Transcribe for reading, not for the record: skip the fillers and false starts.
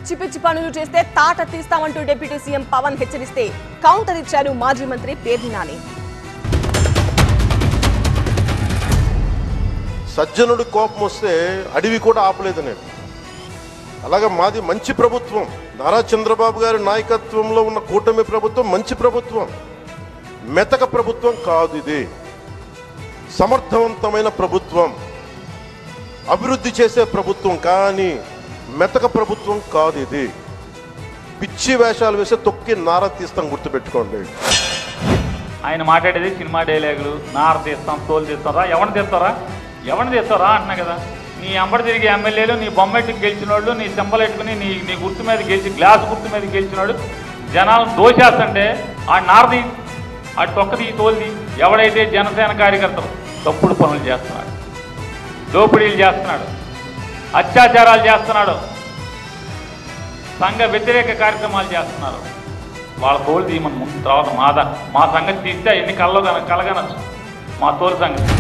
పిచ్చి పిచ్చి పనులు చేస్తే తాట తీస్తామంటూ డిప్యూటీ సీఎం పవన్ హెచ్చరిస్తే కౌంటర్ ఇచ్చారు మాజీ మంత్రి పేర్ని నాని. సజ్జనుడి కోపం వస్తే అడవి కూడా ఆపలేదు నేను. అలాగే మాది మంచి ప్రభుత్వం, నారా చంద్రబాబు గారి నాయకత్వంలో ఉన్న కూటమి ప్రభుత్వం మంచి ప్రభుత్వం, మెతక ప్రభుత్వం కాదు. ఇది సమర్థవంతమైన ప్రభుత్వం, అభివృద్ధి చేసే ప్రభుత్వం, కానీ మెతక ప్రభుత్వం కాదు. ఇది పిచ్చి వేషాలు వేసే తొక్కి నార తీస్తాం, గుర్తుపెట్టుకోండి. ఆయన మాట్లాడేది సినిమా డైలాగులు, నార తీస్తాం, తోలు తీస్తారా, ఎవరిని తీస్తారా అంటున్నా కదా. నీ అంబడి తిరిగి ఎమ్మెల్యేలు, నీ బొమ్మెట్టుకు గెలిచిన వాళ్ళు, నీ చెంపలెట్టుకుని నీ గుర్తు మీద గెలిచి గ్లాస్ గుర్తు మీద గెలిచినాడు జనాలను దోషేస్తుంటే ఆ నారది, ఆ తొక్కది, తోలుది. ఎవడైతే జనసేన కార్యకర్తలు తప్పుడు పనులు చేస్తున్నాడు, దోపిడీలు చేస్తున్నాడు, అత్యాచారాలు చేస్తున్నాడు, సంఘ వ్యతిరేక కార్యక్రమాలు చేస్తున్నారు, వాళ్ళ తోలు తీయమని ముందు. తర్వాత మా సంగతి తీస్తే ఎన్ని కలగనొచ్చు మా తోలు సంగతి.